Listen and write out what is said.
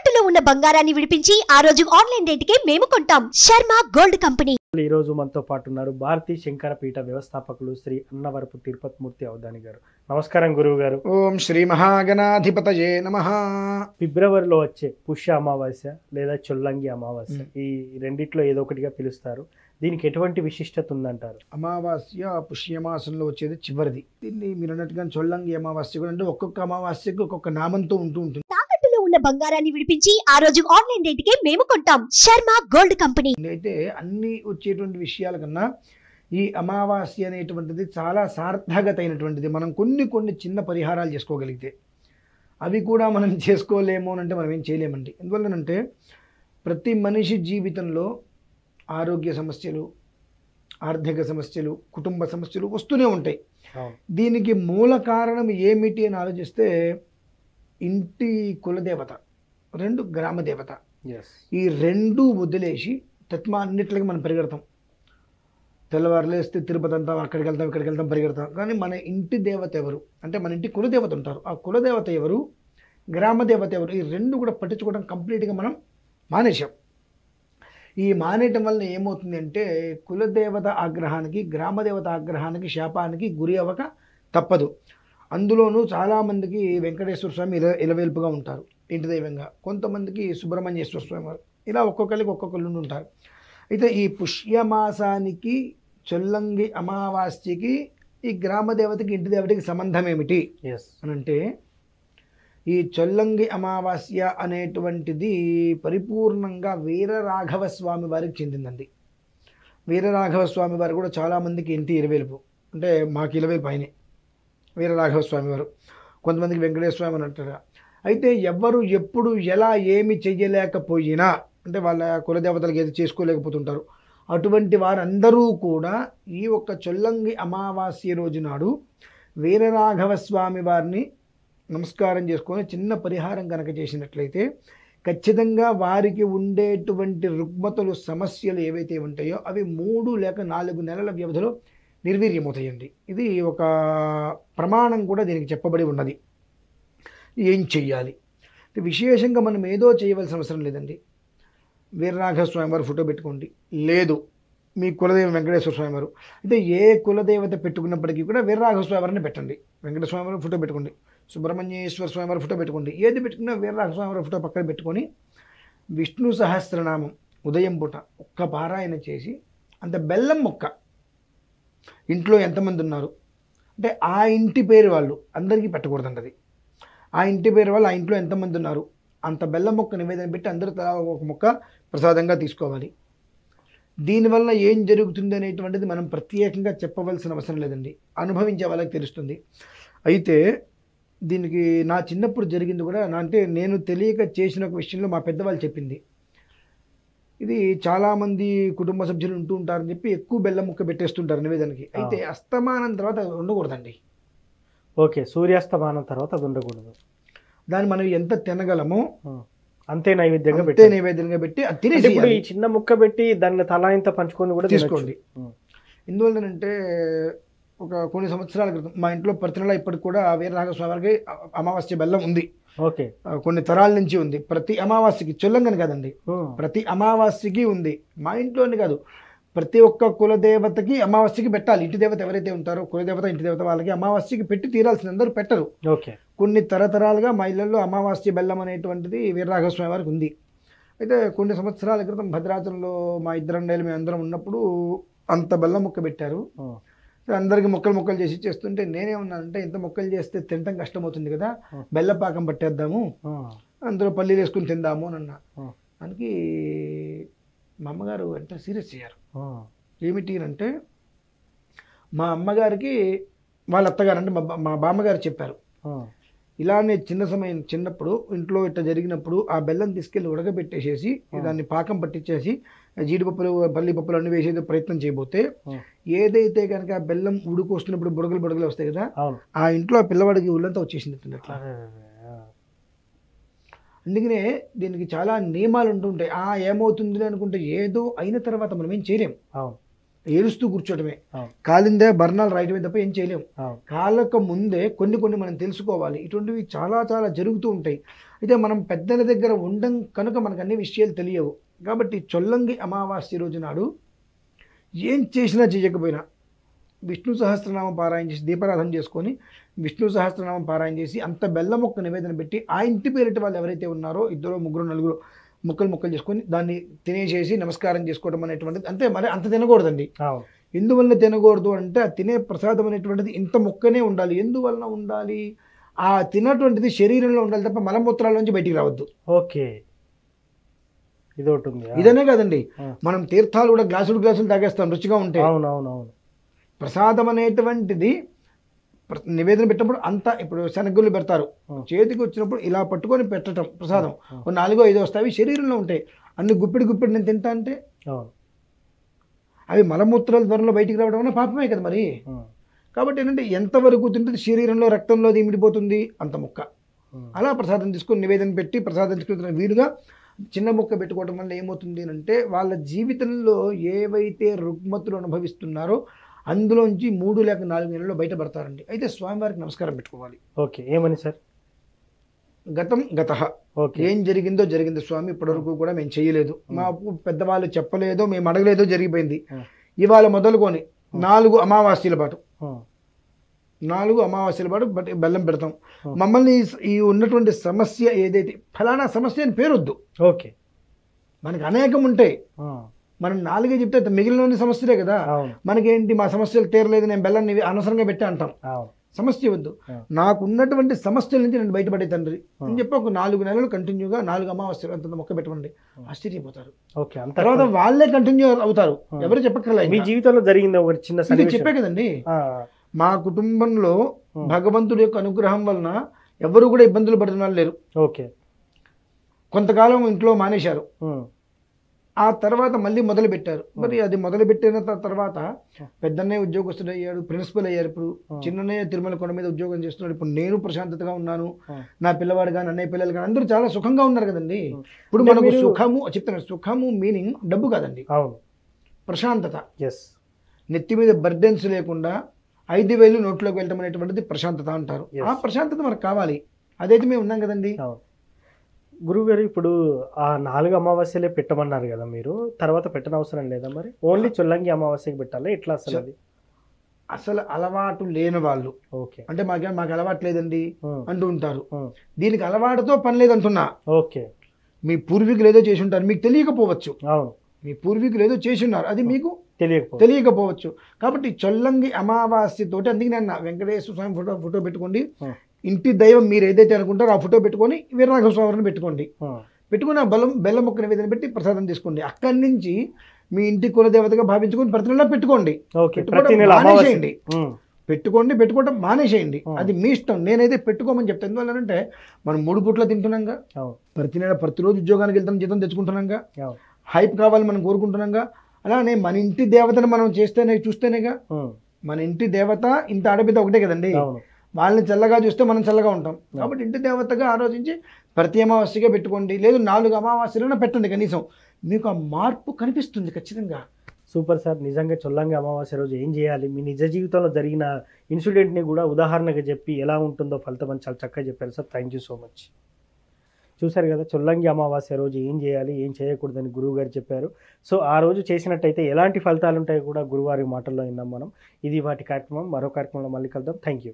తాకట్టులో ఉన్న బంగారాన్ని విడిపించి ఆ రోజు ఆన్లైన్ రేటుకే మేము కొంటాం. Sharma gold company. ఈ రోజు మనతో పాటు ఉన్నారు భారతీ శంకర పీఠ వ్యవస్థాపకులు శ్రీ అన్నవరపు తిరుపతి మూర్తి అవధాని గారు. నమస్కారం గురువు గారు. ఓం శ్రీ మహాగణాధిపతయే నమః. ఫిబ్రవరిలో వచ్చే పుష్య అమావాస్య లేదా చొల్లంగి అమావాస్య, ఈ రెండిట్లో ఏదో ఒకటిగా పిలుస్తారు. దీనికి ఎటువంటి విశిష్టత ఉందంటారు? అమావాస్య పుష్యమాసంలో వచ్చేది చివరిది. దీన్ని మీరు అన్నట్టుగా చొల్లంగి అమావాస్య కూడా, అంటే ఒక్కొక్క అమావాస్యకు ఒక్కొక్క నామంతో ఉంటుంది. తాకట్టులో ఉన్న బంగారాన్ని విడిపించి ఆ రోజు ఆన్లైన్ రేటుకే మేము కొంటాం. Sharma gold company. అయితే అన్ని వచ్చేటువంటి విషయాల కన్నా ఈ అమావాస్య అనేటువంటిది చాలా సార్థకత అయినటువంటిది. మనం కొన్ని చిన్న పరిహారాలు చేసుకోగలిగితే, అవి కూడా మనం చేసుకోలేము అని అంటే మనం ఏం చేయలేమండి. ఎందువల్లనంటే ప్రతి మనిషి జీవితంలో ఆరోగ్య సమస్యలు, ఆర్థిక సమస్యలు, కుటుంబ సమస్యలు వస్తూనే ఉంటాయి. దీనికి మూల కారణం ఏమిటి అని ఆలోచిస్తే ఇంటి కులదేవత, రెండు గ్రామ దేవత, ఈ రెండు వదిలేసి తత్మా అన్నిట్లకి మనం పరిగెడతాం. తెల్లవారు లేస్తే తిరుపతి అంటాం, అక్కడికి వెళ్తాం, ఇక్కడికి వెళ్తాం, పరిగెడతాం. కానీ మన ఇంటి దేవత ఎవరు అంటే మన ఇంటి కులదేవత ఉంటారు. ఆ కులదేవత ఎవరు, గ్రామ దేవత ఎవరు, ఈ రెండు కూడా పట్టించుకోవడం కంప్లీట్గా మనం మానేశాం. ఈ మానేయటం వల్ల ఏమవుతుంది అంటే కులదేవత ఆగ్రహానికి, గ్రామదేవత ఆగ్రహానికి, శాపానికి గురి అవ్వక తప్పదు. అందులోనూ చాలామందికి వెంకటేశ్వర స్వామి ఇలవేల్పుగా ఉంటారు ఇంటి దైవంగా, కొంతమందికి సుబ్రహ్మణ్యేశ్వర స్వామి వారు, ఇలా ఒక్కొక్కరికి ఒక్కొక్కళ్ళు ఉంటారు. అయితే ఈ పుష్యమాసానికి, చొల్లంగి అమావాస్యకి, ఈ గ్రామదేవతకి, ఇంటి దేవతకి సంబంధం ఏమిటి అని అంటే, ఈ చొల్లంగి అమావాస్య అనేటువంటిది పరిపూర్ణంగా వీరరాఘవ స్వామి వారికి చెందిందండి. వీరరాఘవ స్వామి వారు కూడా చాలామందికి ఇంటి ఇలవేల్పు, అంటే మాకు ఇలవేల్పు ఆయనే వీరరాఘవ స్వామి వారు, కొంతమందికి వెంకటేశ్వర స్వామి అని అంటారు. అయితే ఎవరు ఎప్పుడు ఎలా ఏమి చెయ్యలేకపోయినా, అంటే వాళ్ళ కులదేవతలకు ఏది చేసుకోలేకపోతుంటారు, అటువంటి వారందరూ కూడా ఈ ఒక్క చొల్లంగి అమావాస్య రోజు నాడు వీరరాఘవ స్వామి వారిని నమస్కారం చేసుకొని చిన్న పరిహారం కనుక చేసినట్లయితే ఖచ్చితంగా వారికి ఉండేటువంటి రుగ్మతలు, సమస్యలు ఏవైతే ఉంటాయో అవి 3 లేక 4 నెలల వ్యవధిలో నిర్వీర్యమవుతాయండి. ఇది ఒక ప్రమాణం కూడా దీనికి చెప్పబడి ఉన్నది. ఏం చెయ్యాలి విశేషంగా మనం ఏదో చేయవలసిన అవసరం లేదండి. వీరరాఘవ స్వామి వారు ఫోటో పెట్టుకోండి, లేదు మీ కులదేవ వెంకటేశ్వర స్వామి వారు, అయితే ఏ కులదేవత పెట్టుకున్నప్పటికీ కూడా వీరరాఘవ స్వామి వారిని పెట్టండి. వెంకటేశ్వర స్వామి వారి ఫోటో పెట్టుకోండి, సుబ్రహ్మణ్యేశ్వర స్వామి వారి ఫోటో పెట్టుకోండి, ఏది పెట్టుకున్నా వీరరాఘవ స్వామి వారి ఫోటో పక్కన పెట్టుకొని విష్ణు సహస్రనామం ఉదయం పూట ఒక్క పారాయణ చేసి, అంత బెల్లం మొక్క ఇంట్లో ఎంతమంది ఉన్నారు అంటే ఆ ఇంటి పేరు వాళ్ళు అందరికీ పెట్టకూడదండి. అది ఆ ఇంటి పేరు వాళ్ళు, ఆ ఇంట్లో ఎంతమంది ఉన్నారు అంత బెల్లం మొక్క నివేదన పెట్టి అందరూ తలా ఒక మొక్క ప్రసాదంగా తీసుకోవాలి. దీనివల్ల ఏం జరుగుతుంది అనేటువంటిది మనం ప్రత్యేకంగా చెప్పవలసిన అవసరం లేదండి, అనుభవించే వాళ్ళకి తెలుస్తుంది. అయితే దీనికి నా చిన్నప్పుడు జరిగింది కూడా, అంటే నేను తెలియక చేసిన ఒక విషయంలో మా పెద్దవాళ్ళు చెప్పింది. ఇది చాలామంది కుటుంబ సభ్యులు ఉంటూ ఉంటారని చెప్పి ఎక్కువ బెల్లం ముక్క పెట్టేస్తుంటారు నివేదనకి. అయితే అస్తమానం తర్వాత అది ఉండకూడదండి. ఓకే, సూర్యాస్తమానం తర్వాత అది ఉండకూడదు. దాన్ని మనం ఎంత తినగలమో అంతే నైవేద్యంగా పెట్టి అది తినేసి ఈ చిన్న ముక్క పెట్టి దాన్ని తలా ఇంత పంచుకొని కూడా తీసుకోండి. ఎందువల్లనంటే కొన్ని సంవత్సరాల క్రితం మా ఇంట్లో ప్రతి నెల ఇప్పటికి కూడా వీరరాఘవ స్వామి వారికి అమావాస్య బెల్లం ఉంది. ఓకే, కొన్ని తరాల నుంచి ఉంది. ప్రతి అమావాస్యకి, చొల్లంగని కాదండి, ప్రతి అమావాస్యకి ఉంది. మా ఇంట్లోని కాదు, ప్రతి ఒక్క కులదేవతకి అమావాస్యకి పెట్టాలి. ఇంటి దేవత ఎవరైతే ఉంటారో కులదేవత, ఇంటి దేవత వాళ్ళకి అమావాస్యకి పెట్టి తీరాల్సిన, అందరూ పెట్టరు. ఓకే, కొన్ని తరతరాలుగా మా ఇళ్లలో అమావాస్య బెల్లం అనేటువంటిది వీరరాఘవ స్వామి వారికి ఉంది. అయితే కొన్ని సంవత్సరాల క్రితం భద్రాచలంలో మా ఇద్దరండేళ్ళు మేము అందరం ఉన్నప్పుడు అంత బెల్లం ముక్క పెట్టారు. అందరికి మొక్కలు చేసి చేస్తుంటే నేనేమన్నానంటే, ఇంత మొక్కలు చేస్తే తినటం కష్టమవుతుంది కదా, బెల్లపాకం పట్టేద్దాము, అందులో పల్లీలు వేసుకుని తిందాము అని అన్నా. దానికి మా అమ్మగారు ఎంత సీరియస్ అయ్యారు. ఏమిటి అంటే, మా అమ్మగారికి వాళ్ళ అత్తగారు అంటే మా బామ్మగారు చెప్పారు, ఇలానే చిన్నప్పుడు ఇంట్లో ఇట్లా జరిగినప్పుడు ఆ బెల్లం తీసుకెళ్ళి ఉడకబెట్టేసేసి దాన్ని పాకం పట్టించేసి జీడిపప్పులు, పల్లిపప్పులు అన్ని వేసేది ప్రయత్నం చేయబోతే, ఏదైతే కనుక ఆ బెల్లం ఉడుకొస్తున్నప్పుడు బుడగలు వస్తాయి కదా, ఆ ఇంట్లో ఆ పిల్లవాడికి ఉళ్ళంతా వచ్చేసింది అట్లా. అందుకనే దీనికి చాలా నియమాలు ఉంటుంటాయి. ఏమవుతుంది అనుకుంటే ఏదో అయిన తర్వాత మనం ఏం చేయలేం. ఏలుస్తూ కూర్చోవటమే. అవును. కాలిందే బర్ణాలు రాయటమే తప్ప ఏం చేయలేము. అవును. కాలక ముందే కొన్ని కొన్ని మనం తెలుసుకోవాలి. ఇటువంటివి చాలా చాలా జరుగుతూ ఉంటాయి. అయితే మనం పెద్దల దగ్గర ఉండం కనుక మనకు అన్ని విషయాలు తెలియవు. కాబట్టి చొల్లంగి అమావాస్య రోజు నాడు ఏం చేసినా చేయకపోయినా విష్ణు సహస్రనామం పారాయణ చేసి దీపారాధన చేసుకొని విష్ణు సహస్రనామం పారాయణ చేసి అంత బెల్లం మొక్క నివేదన పెట్టి ఆ ఇంటి పేరిట వాళ్ళు ఎవరైతే ఉన్నారో 2, 3, 4 ముక్కలు చేసుకొని దాన్ని తినేసేసి నమస్కారం చేసుకోవడం అనేటువంటిది, అంతే. మరి అంత తినకూడదండి. అవును. ఎందువల్ల తినకూడదు అంటే ఆ తినే ప్రసాదం అనేటువంటిది ఇంత ముక్కనే ఉండాలి. ఎందువలన ఉండాలి? ఆ తినటువంటిది శరీరంలో ఉండాలి తప్ప మలమూత్రాల నుంచి బయటికి రావద్దు. ఓకే, ఇది ఒకటి ఉంది. ఇదనే కాదండి, మనం తీర్థాలు కూడా గ్లాసులు తాగేస్తాం రుచిగా ఉంటే. అవునవునవును. ప్రసాదం అనేటువంటిది నివేదన పెట్టినప్పుడు అంతా, ఇప్పుడు శనగలు పెడతారు, చేతికి వచ్చినప్పుడు ఇలా పట్టుకొని పెట్టడం ప్రసాదం. 4, 5 వస్తాయి, శరీరంలో ఉంటాయి. అన్ని గుప్పిడి నేను తింటా అంటే అవి మలమూత్రాల త్వరలో బయటికి రావడం వల్ల పాపమే కదా మరి. కాబట్టి ఏంటంటే ఎంతవరకు తింటుంది శరీరంలో రక్తంలో ఇమిడిపోతుంది అంత ముక్క. అలా ప్రసాదం తీసుకొని నివేదన పెట్టి ప్రసాదం తీసుకున్న వీలుగా చిన్న ముక్క పెట్టుకోవడం వల్ల ఏమవుతుంది అంటే వాళ్ళ జీవితంలో ఏవైతే రుగ్మతులు అనుభవిస్తున్నారో అందులోంచి 3 లేక 4 నెలల్లో బయటపడతారండి. అయితే స్వామివారికి నమస్కారం పెట్టుకోవాలి. ఓకే, ఏమని సార్? గతం గతః, ఏం జరిగిందో జరిగింది స్వామి, ఇప్పటివరకు కూడా మేము చేయలేదు, మాకు పెద్దవాళ్ళు చెప్పలేదో మేము అడగలేదో జరిగిపోయింది. ఇవాళ మొదలుకొని 4 అమావాస్యల పాటు 4 అమావాస్యల పాటు బెల్లం పెడతాం. మమ్మల్ని ఈ ఉన్నటువంటి సమస్య ఏదైతే, ఫలానా సమస్య అని పేరొద్దు. ఓకే, మనకు అనేకం ఉంటాయి. మనం 4 చెప్తే మిగిలిన సమస్యలే కదా. మనకేంటి మా సమస్యలు తీరలేదు, నేను బెల్లాన్ని అనవసరంగా పెట్టా అంటాం. సమస్య వద్దు, నాకున్నటువంటి సమస్యల నుంచి నేను బయటపడే తండ్రి అని చెప్పి ఒక 4 నెలలు కంటిన్యూగా 4 అమావాస్యలు అంత మొక్క పెట్టండి, ఆశ్చర్యపోతారు. తర్వాత వాళ్ళే కంటిన్యూ అవుతారు, ఎవరు చెప్పక్కర్లేదు. మీ జీవితంలో జరిగింది ఒక చిన్న చెప్పే కదండి. మా కుటుంబంలో భగవంతుడి యొక్క అనుగ్రహం వలన ఎవరు కూడా ఇబ్బందులు పడిన వాళ్ళు లేరు. ఓకే, కొంతకాలం ఇంట్లో మానేశారు, ఆ తర్వాత మళ్ళీ మొదలు పెట్టారు. మరి అది మొదలు పెట్టిన తర్వాత పెద్దన్నయ్య ఉద్యోగస్తుడు అయ్యాడు, ప్రిన్సిపల్ అయ్యారు. ఇప్పుడు చిన్నయ్య తిరుమల కొండ మీద ఉద్యోగం చేస్తున్నాడు. ఇప్పుడు నేను ప్రశాంతతగా ఉన్నాను, నా పిల్లవాడు కానీ అన్నయ్య పిల్లలు కానీ అందరూ చాలా సుఖంగా ఉన్నారు కదండి. ఇప్పుడు మనకు సుఖము చెప్తున్నారు, సుఖము మీనింగ్ డబ్బు కాదండి, ప్రశాంతత. నెత్తి మీద బర్డెన్స్ లేకుండా 5,000 నోట్లోకి వెళ్ళటం అనేటువంటిది ప్రశాంతత అంటారు. ఆ ప్రశాంతత మనకు కావాలి, అదైతే మేము ఉన్నాం కదండి. గురువుగారు, ఇప్పుడు ఆ 4 అమావాస్యలే పెట్టమన్నారు కదా మీరు, తర్వాత పెట్టనవసరం లేదా మరి? ఓన్లీ చొల్లంగి అమావాస్యకి పెట్టాలా ఎట్లా అసలు? అది అసలు అలవాటు లేని వాళ్ళు, ఓకే, అంటే మాకు అలవాటు లేదండి అంటూ ఉంటారు. దీనికి అలవాటుతో పని లేదంటున్నా. ఓకే, మీ పూర్వీకులు ఏదో చేసి ఉంటారు, మీకు తెలియకపోవచ్చు. అవును, మీ పూర్వీకులు ఏదో చేసి ఉన్నారు, అది మీకు తెలియకపోవచ్చు. కాబట్టి చొల్లంగి అమావాస్యతోటి, అందుకే నేను వెంకటేశ్వర స్వామి ఫోటో పెట్టుకోండి, ఇంటి దైవం మీరు ఏదైతే అనుకుంటారో ఆ ఫోటో పెట్టుకొని వీరరాఘవ స్వామిని పెట్టుకోండి, పెట్టుకుని ఆ బెల్లం మొక్క నివేదన పెట్టి ప్రసాదం తీసుకోండి. అక్కడి నుంచి మీ ఇంటి కులదేవతగా భావించుకొని ప్రతి నెల పెట్టుకోండి. మానేసేయండి, పెట్టుకోవడం మానేసేయండి, అది మీ ఇష్టం. నేనైతే పెట్టుకోమని చెప్తాను. ఎందువల్లంటే మనం 3 పూట్ల తింటున్నాగా, ప్రతిరోజు ఉద్యోగానికి వెళ్తాం, జీతం తెచ్చుకుంటున్నాగా, హైప్ కావాలి మనం కోరుకుంటున్నాగా. అలానే మన ఇంటి దేవతను మనం చూస్తేనేగా, మన ఇంటి దేవత ఇంత ఆడబిడ్డ ఒకటే కదండి. వాళ్ళని చల్లగా చూస్తే మనం చల్లగా ఉంటాం. కాబట్టి ఇంటి దేవతగా ఆలోచించి ప్రతి అమావాస్యగా పెట్టుకోండి, లేదు 4 అమావాస్యలైనా పెట్టండి, కనీసం మీకు ఆ మార్పు కనిపిస్తుంది ఖచ్చితంగా. సూపర్ సార్, నిజంగా చొల్లంగి అమావాస్య రోజు ఏం చేయాలి, మీ నిజ జీవితంలో జరిగిన ఇన్సిడెంట్ని కూడా ఉదాహరణగా చెప్పి ఎలా ఉంటుందో ఫలితం అని చాలా చక్కగా చెప్పారు sir. Thank you so much. చూశారు కదా, చొల్లంగి అమావాస్య రోజు ఏం చేయాలి, ఏం చేయకూడదని గురువు గారు చెప్పారు. సో ఆ రోజు చేసినట్టయితే ఎలాంటి ఫలితాలు ఉంటాయో కూడా గురువారి మాటల్లో విన్నాం మనం. ఇది వాటి కార్యక్రమం. మరో కార్యక్రమంలో మళ్ళీ కలుద్దాం. Thank you.